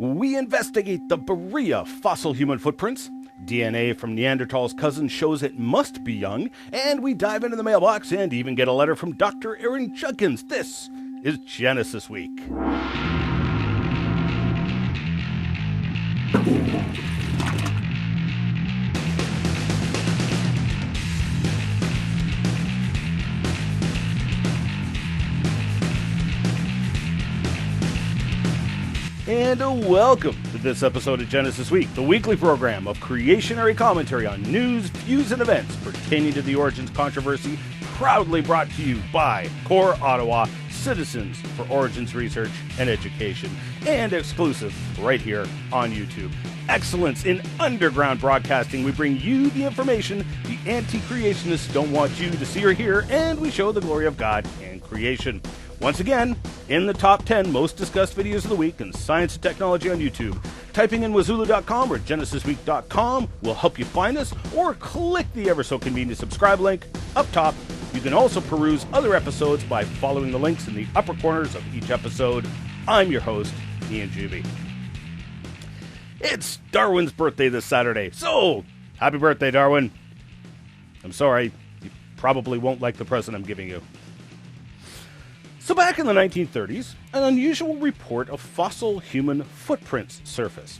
We investigate the Berea fossil human footprints. DNA from Neandertal's cousin shows it must be young, and we dive into the mailbox and even get a letter from Dr. Aaron Judkins. This is Genesis Week. And welcome to this episode of Genesis Week, the weekly program of creationary commentary on news, views, and events pertaining to the Origins controversy, proudly brought to you by Core Ottawa, Citizens for Origins Research and Education, and exclusive right here on YouTube. Excellence in underground broadcasting. We bring you the information the anti-creationists don't want you to see or hear, and we show the glory of God and creation. Once again, in the top 10 most discussed videos of the week in science and technology on YouTube. Typing in Wazooloo.com or GenesisWeek.com will help you find us, or click the ever-so-convenient subscribe link up top. You can also peruse other episodes by following the links in the upper corners of each episode. I'm your host, Ian Juby. It's Darwin's birthday this Saturday, so happy birthday, Darwin. I'm sorry, you probably won't like the present I'm giving you. So back in the 1930s, an unusual report of fossil human footprints surfaced.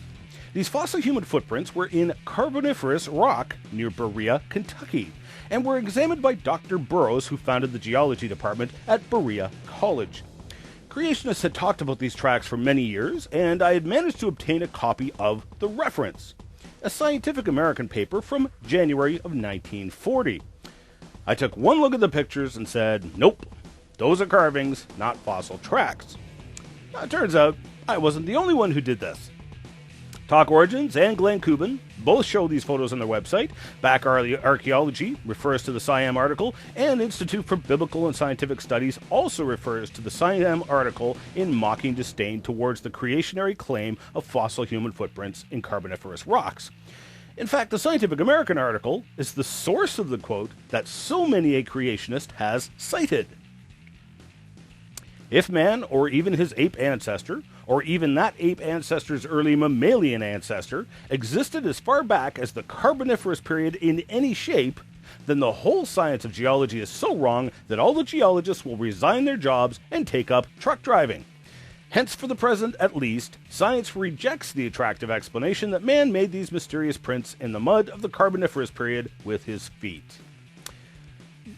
These fossil human footprints were in Carboniferous rock near Berea, Kentucky, and were examined by Dr. Burroughs, who founded the geology department at Berea College. Creationists had talked about these tracks for many years, and I had managed to obtain a copy of the reference, a Scientific American paper from January of 1940. I took one look at the pictures and said, nope. Those are carvings, not fossil tracks. Now, it turns out I wasn't the only one who did this. Talk Origins and Glenn Kubin both show these photos on their website. Back Archaeology refers to the Siam article, and Institute for Biblical and Scientific Studies also refers to the Siam article in mocking disdain towards the creationary claim of fossil human footprints in Carboniferous rocks. In fact, the Scientific American article is the source of the quote that so many a creationist has cited. If man, or even his ape ancestor, or even that ape ancestor's early mammalian ancestor, existed as far back as the Carboniferous period in any shape, then the whole science of geology is so wrong that all the geologists will resign their jobs and take up truck driving. Hence, for the present at least, science rejects the attractive explanation that man made these mysterious prints in the mud of the Carboniferous period with his feet.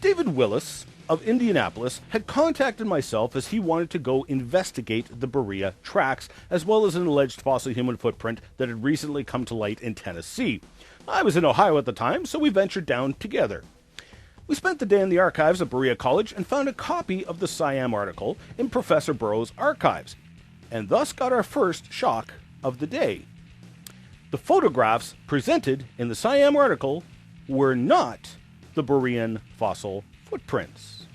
David Willis of Indianapolis had contacted myself as he wanted to go investigate the Berea tracks, as well as an alleged fossil human footprint that had recently come to light in Tennessee. I was in Ohio at the time, so we ventured down together. We spent the day in the archives of Berea College and found a copy of the Siam article in Professor Burroughs' archives, and thus got our first shock of the day. The photographs presented in the Siam article were not the Berean fossil footprints.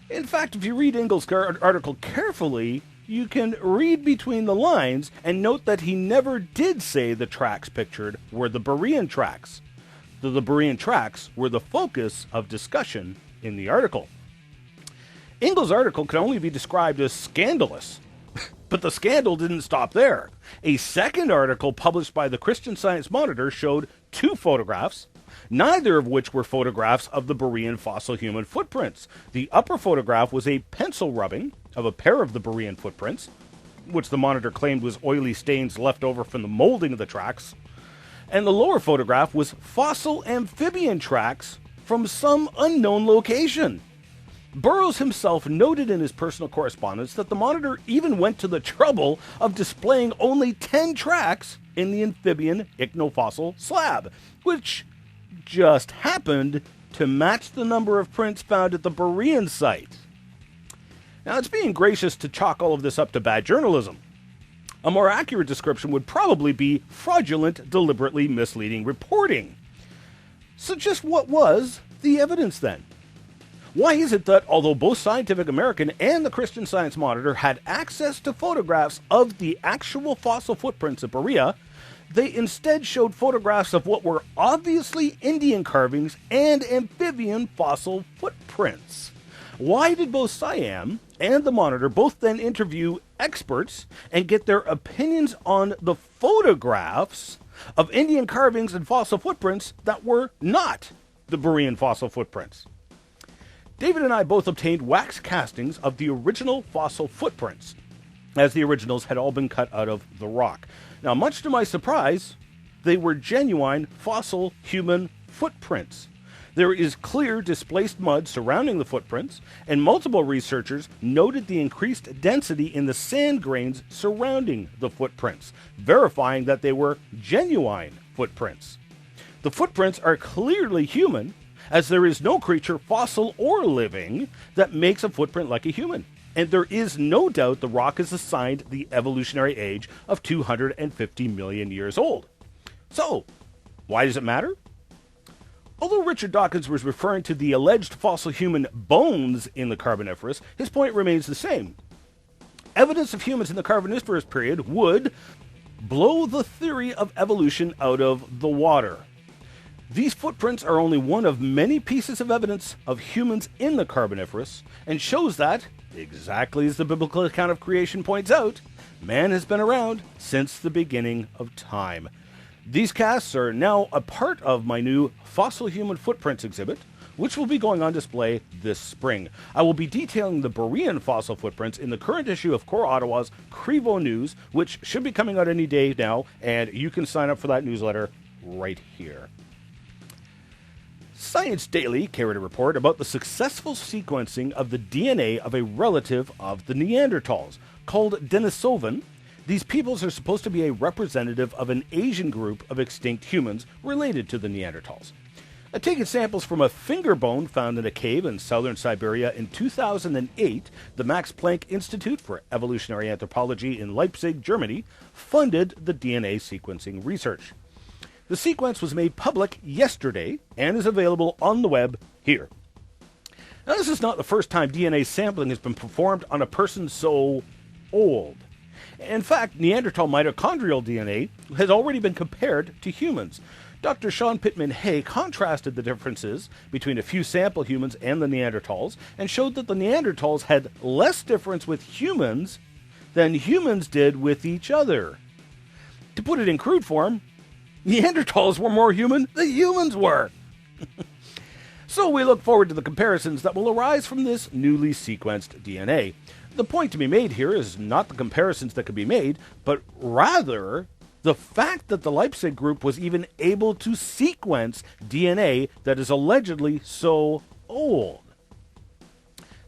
In fact, if you read Ingalls' article carefully, you can read between the lines and note that he never did say the tracks pictured were the Berean tracks. The Berean tracks were the focus of discussion in the article. Ingalls' article can only be described as scandalous, but the scandal didn't stop there. A second article published by the Christian Science Monitor showed two photographs, neither of which were photographs of the Berean fossil human footprints. The upper photograph was a pencil rubbing of a pair of the Berean footprints, which the Monitor claimed was oily stains left over from the molding of the tracks, and the lower photograph was fossil amphibian tracks from some unknown location. Burroughs himself noted in his personal correspondence that the Monitor even went to the trouble of displaying only 10 tracks in the amphibian ichthofossil slab, which just happened to match the number of prints found at the Berean site. Now, it's being gracious to chalk all of this up to bad journalism. A more accurate description would probably be fraudulent, deliberately misleading reporting. So just what was the evidence then? Why is it that although both Scientific American and the Christian Science Monitor had access to photographs of the actual fossil footprints at Berea, they instead showed photographs of what were obviously Indian carvings and amphibian fossil footprints? Why did both Siam and the Monitor both then interview experts and get their opinions on the photographs of Indian carvings and fossil footprints that were not the Berean fossil footprints? David and I both obtained wax castings of the original fossil footprints, as the originals had all been cut out of the rock. Now, much to my surprise, they were genuine fossil human footprints. There is clear displaced mud surrounding the footprints, and multiple researchers noted the increased density in the sand grains surrounding the footprints, verifying that they were genuine footprints. The footprints are clearly human, as there is no creature, fossil or living, that makes a footprint like a human. And there is no doubt the rock is assigned the evolutionary age of 250 million years old. So, why does it matter? Although Richard Dawkins was referring to the alleged fossil human bones in the Carboniferous, his point remains the same. Evidence of humans in the Carboniferous period would blow the theory of evolution out of the water. These footprints are only one of many pieces of evidence of humans in the Carboniferous, and shows that, exactly as the biblical account of creation points out, man has been around since the beginning of time. These casts are now a part of my new Fossil Human Footprints exhibit, which will be going on display this spring. I will be detailing the Berean fossil footprints in the current issue of Core Ottawa's Criswell News, which should be coming out any day now, and you can sign up for that newsletter right here. Science Daily carried a report about the successful sequencing of the DNA of a relative of the Neanderthals. Called Denisovan, these peoples are supposed to be a representative of an Asian group of extinct humans related to the Neanderthals. Taking samples from a finger bone found in a cave in southern Siberia in 2008, the Max Planck Institute for Evolutionary Anthropology in Leipzig, Germany, funded the DNA sequencing research. The sequence was made public yesterday and is available on the web here. Now, this is not the first time DNA sampling has been performed on a person so old. In fact, Neanderthal mitochondrial DNA has already been compared to humans. Dr. Sean Pittman Hay contrasted the differences between a few sample humans and the Neanderthals and showed that the Neanderthals had less difference with humans than humans did with each other. To put it in crude form, Neanderthals were more human than humans were. So we look forward to the comparisons that will arise from this newly sequenced DNA. The point to be made here is not the comparisons that can be made, but rather the fact that the Leipzig group was even able to sequence DNA that is allegedly so old.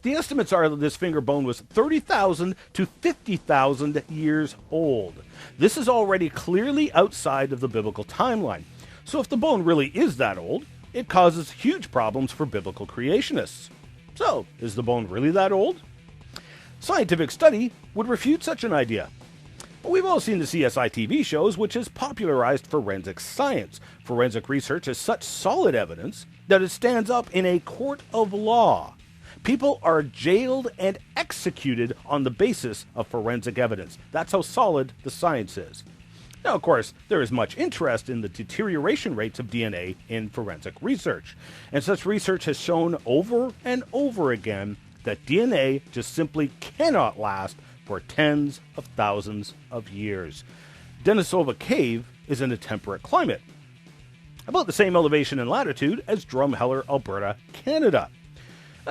The estimates are that this finger bone was 30,000 to 50,000 years old. This is already clearly outside of the biblical timeline. So if the bone really is that old, it causes huge problems for biblical creationists. So, is the bone really that old? Scientific study would refute such an idea. We've all seen the CSI TV shows, which has popularized forensic science. Forensic research is such solid evidence that it stands up in a court of law. People are jailed and executed on the basis of forensic evidence. That's how solid the science is. Now, of course, there is much interest in the deterioration rates of DNA in forensic research. And such research has shown over and over again that DNA just simply cannot last for tens of thousands of years. Denisova Cave is in a temperate climate, about the same elevation and latitude as Drumheller, Alberta, Canada.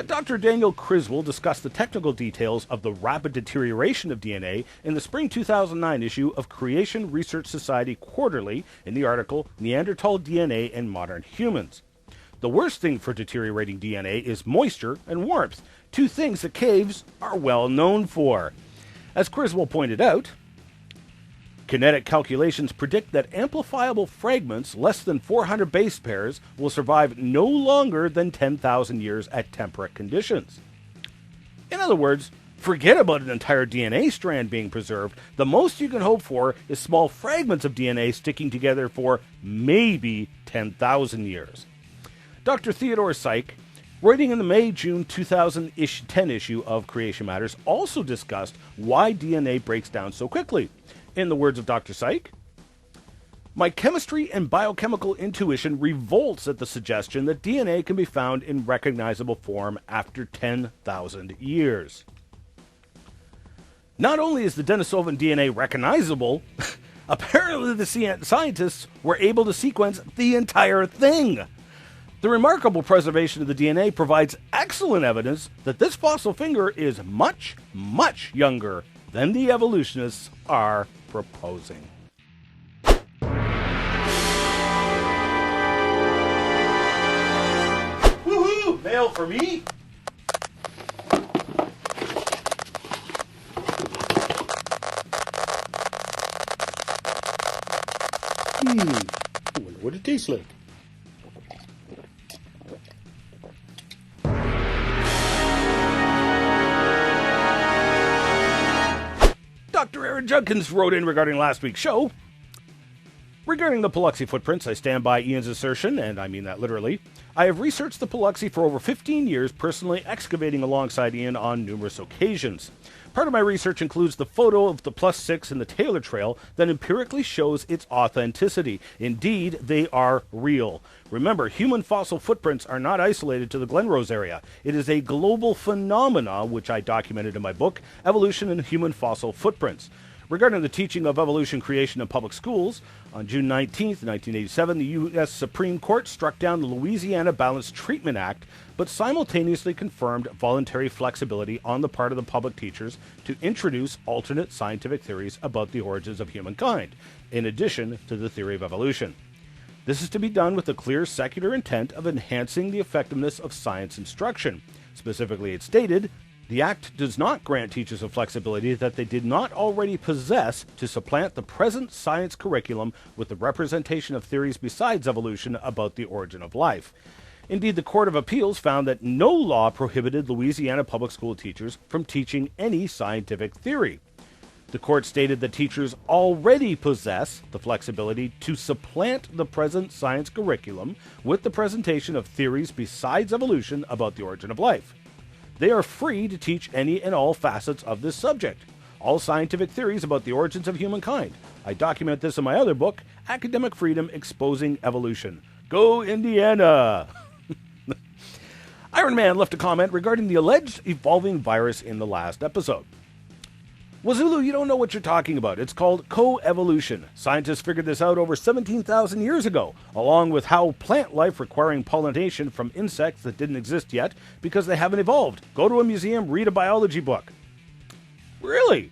Dr. Daniel Criswell discussed the technical details of the rapid deterioration of DNA in the spring 2009 issue of Creation Research Society Quarterly in the article Neanderthal DNA and Modern Humans. The worst thing for deteriorating DNA is moisture and warmth, two things that caves are well known for. As Criswell pointed out, kinetic calculations predict that amplifiable fragments less than 400 base pairs will survive no longer than 10,000 years at temperate conditions. In other words, forget about an entire DNA strand being preserved. The most you can hope for is small fragments of DNA sticking together for maybe 10,000 years. Dr. Theodore Syke, writing in the May-June 2010 issue of Creation Matters, also discussed why DNA breaks down so quickly. In the words of Dr. Syke, My chemistry and biochemical intuition revolts at the suggestion that DNA can be found in recognizable form after 10,000 years. Not only is the Denisovan DNA recognizable, apparently the scientists were able to sequence the entire thing. The remarkable preservation of the DNA provides excellent evidence that this fossil finger is much, much younger than the evolutionists are proposing. Woohoo! Mail for me? I wonder what it tastes like. Dr. Aaron Judkins wrote in regarding last week's show. Regarding the Paluxy footprints, I stand by Ian's assertion, and I mean that literally. I have researched the Paluxy for over 15 years, personally excavating alongside Ian on numerous occasions. Part of my research includes the photo of the +6 in the Taylor Trail that empirically shows its authenticity. Indeed, they are real. Remember, human fossil footprints are not isolated to the Glenrose area. It is a global phenomena, which I documented in my book, Evolution and Human Fossil Footprints. Regarding the teaching of evolution creation in public schools, on June 19, 1987, the U.S. Supreme Court struck down the Louisiana Balanced Treatment Act, but simultaneously confirmed voluntary flexibility on the part of the public teachers to introduce alternate scientific theories about the origins of humankind, in addition to the theory of evolution. This is to be done with the clear secular intent of enhancing the effectiveness of science instruction. Specifically, it stated, the Act does not grant teachers a flexibility that they did not already possess to supplant the present science curriculum with the representation of theories besides evolution about the origin of life. Indeed, the Court of Appeals found that no law prohibited Louisiana public school teachers from teaching any scientific theory. The court stated that teachers already possess the flexibility to supplant the present science curriculum with the presentation of theories besides evolution about the origin of life. They are free to teach any and all facets of this subject, all scientific theories about the origins of humankind. I document this in my other book, Academic Freedom Exposing Evolution. Go Indiana! Iron Man left a comment regarding the alleged evolving virus in the last episode. Wazooloo, you don't know what you're talking about. It's called coevolution. Scientists figured this out over 17,000 years ago, along with how plant life requiring pollination from insects that didn't exist yet because they haven't evolved. Go to a museum, read a biology book. Really?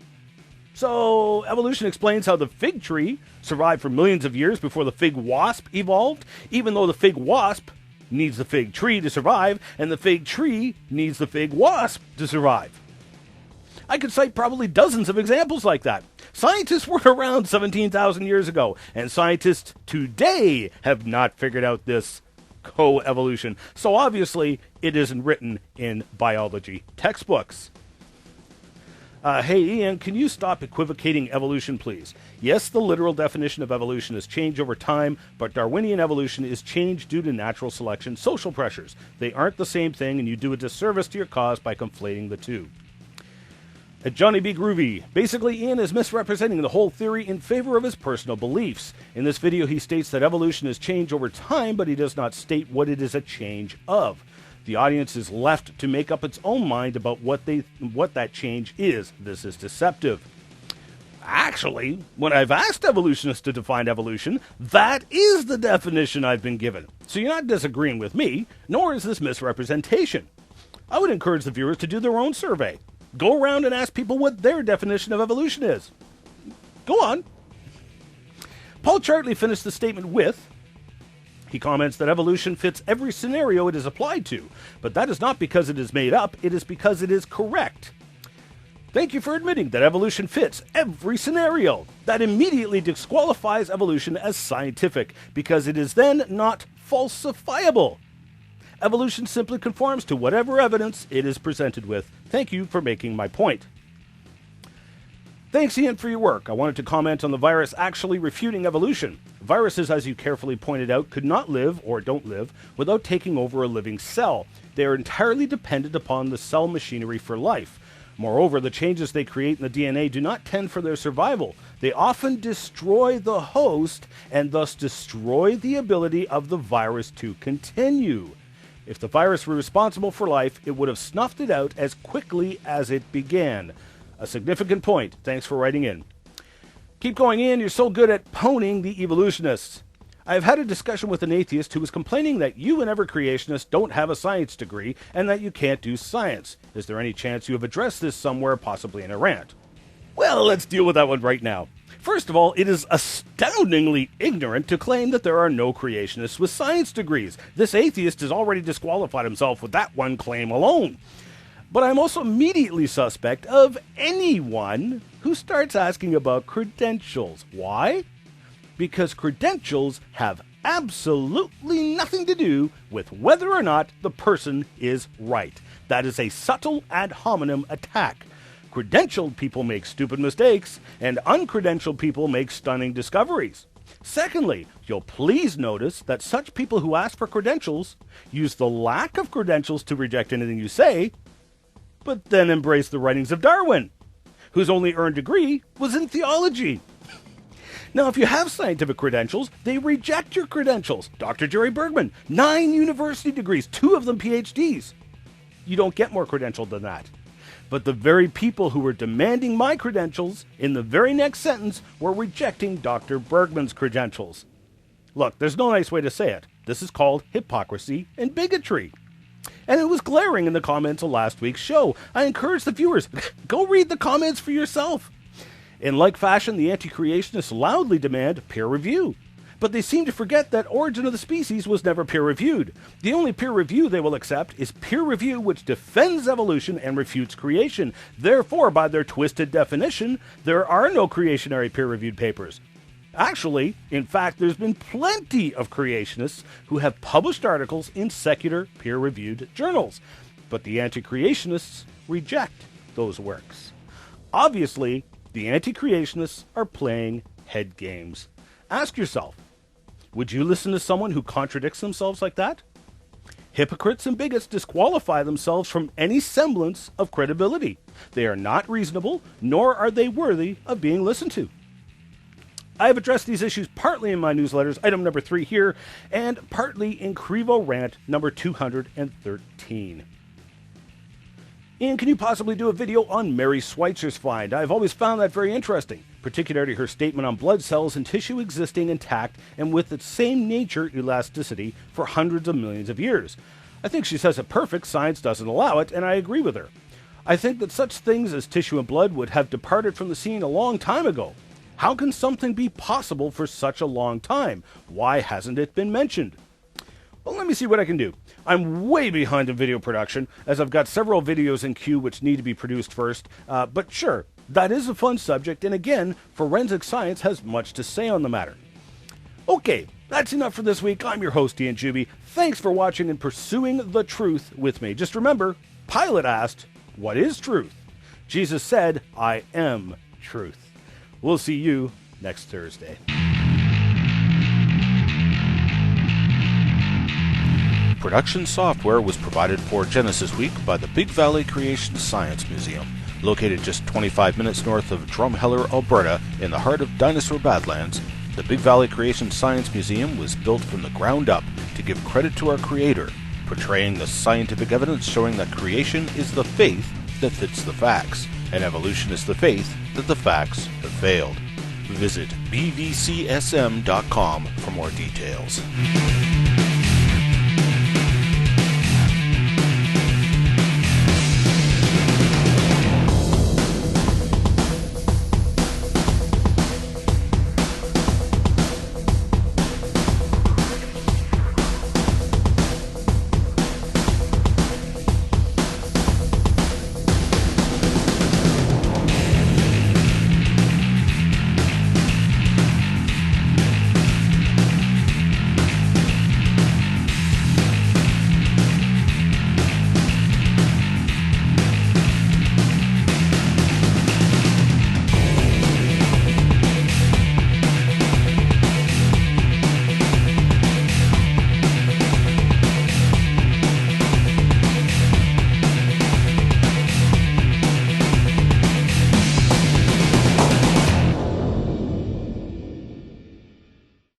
So, evolution explains how the fig tree survived for millions of years before the fig wasp evolved, even though the fig wasp needs the fig tree to survive, and the fig tree needs the fig wasp to survive. I could cite probably dozens of examples like that. Scientists were around 17,000 years ago, and scientists today have not figured out this coevolution. So obviously, it isn't written in biology textbooks. Hey, Ian, can you stop equivocating evolution, please? Yes, the literal definition of evolution has changed over time, but Darwinian evolution is change due to natural selection, social pressures. They aren't the same thing, and you do a disservice to your cause by conflating the two. Johnny B. Groovy. Basically, Ian is misrepresenting the whole theory in favor of his personal beliefs. In this video, he states that evolution has changed over time, but he does not state what it is a change of. The audience is left to make up its own mind about what that change is. This is deceptive. Actually, when I've asked evolutionists to define evolution, that is the definition I've been given. So you're not disagreeing with me, nor is this misrepresentation. I would encourage the viewers to do their own survey. Go around and ask people what their definition of evolution is. Go on. Paul Chartley finished the statement with, he comments that evolution fits every scenario it is applied to, but that is not because it is made up, it is because it is correct. Thank you for admitting that evolution fits every scenario. That immediately disqualifies evolution as scientific, because it is then not falsifiable. Evolution simply conforms to whatever evidence it is presented with. Thank you for making my point. Thanks, Ian, for your work. I wanted to comment on the virus actually refuting evolution. Viruses, as you carefully pointed out, could not live, or don't live, without taking over a living cell. They are entirely dependent upon the cell machinery for life. Moreover, the changes they create in the DNA do not tend for their survival. They often destroy the host and thus destroy the ability of the virus to continue. If the virus were responsible for life, it would have snuffed it out as quickly as it began. A significant point. Thanks for writing in. Keep going in. You're so good at pwning the evolutionists. I've had a discussion with an atheist who was complaining that you and every creationist don't have a science degree and that you can't do science. Is there any chance you have addressed this somewhere, possibly in a rant? Well, let's deal with that one right now. First of all, it is astoundingly ignorant to claim that there are no creationists with science degrees. This atheist has already disqualified himself with that one claim alone. But I'm also immediately suspect of anyone who starts asking about credentials. Why? Because credentials have absolutely nothing to do with whether or not the person is right. That is a subtle ad hominem attack. Credentialed people make stupid mistakes, and uncredentialed people make stunning discoveries. Secondly, you'll please notice that such people who ask for credentials use the lack of credentials to reject anything you say, but then embrace the writings of Darwin, whose only earned degree was in theology. Now, if you have scientific credentials, they reject your credentials. Dr. Jerry Bergman, 9 university degrees, 2 of them PhDs. You don't get more credentialed than that. But the very people who were demanding my credentials in the very next sentence were rejecting Dr. Bergman's credentials. Look, there's no nice way to say it. This is called hypocrisy and bigotry. And it was glaring in the comments of last week's show. I encourage the viewers, go read the comments for yourself. In like fashion, the anti-creationists loudly demand peer review. But they seem to forget that Origin of the Species was never peer-reviewed. The only peer review they will accept is peer review which defends evolution and refutes creation. Therefore, by their twisted definition, there are no creationary peer-reviewed papers. Actually, in fact, there's been plenty of creationists who have published articles in secular peer-reviewed journals. But the anti-creationists reject those works. Obviously, the anti-creationists are playing head games. Ask yourself, would you listen to someone who contradicts themselves like that? Hypocrites and bigots disqualify themselves from any semblance of credibility. They are not reasonable, nor are they worthy of being listened to. I have addressed these issues partly in my newsletters, item number 3 here, and partly in Crevo Rant number 213. Ian, can you possibly do a video on Mary Schweitzer's find? I've always found that very interesting, particularly her statement on blood cells and tissue existing intact and with its same nature elasticity for hundreds of millions of years. I think she says it perfect, science doesn't allow it, and I agree with her. I think that such things as tissue and blood would have departed from the scene a long time ago. How can something be possible for such a long time? Why hasn't it been mentioned? Well, let me see what I can do. I'm way behind in video production, as I've got several videos in queue which need to be produced first. But sure, that is a fun subject, and again, forensic science has much to say on the matter. Okay, that's enough for this week. I'm your host, Ian Juby. Thanks for watching and pursuing the truth with me. Just remember, Pilate asked, "What is truth?" Jesus said, "I am truth." We'll see you next Thursday. Production software was provided for Genesis Week by the Big Valley Creation Science Museum, located just 25 minutes north of Drumheller, Alberta, in the heart of Dinosaur Badlands. The Big Valley Creation Science Museum was built from the ground up to give credit to our Creator, portraying the scientific evidence showing that creation is the faith that fits the facts, and evolution is the faith that the facts have failed. Visit bvcsm.com for more details.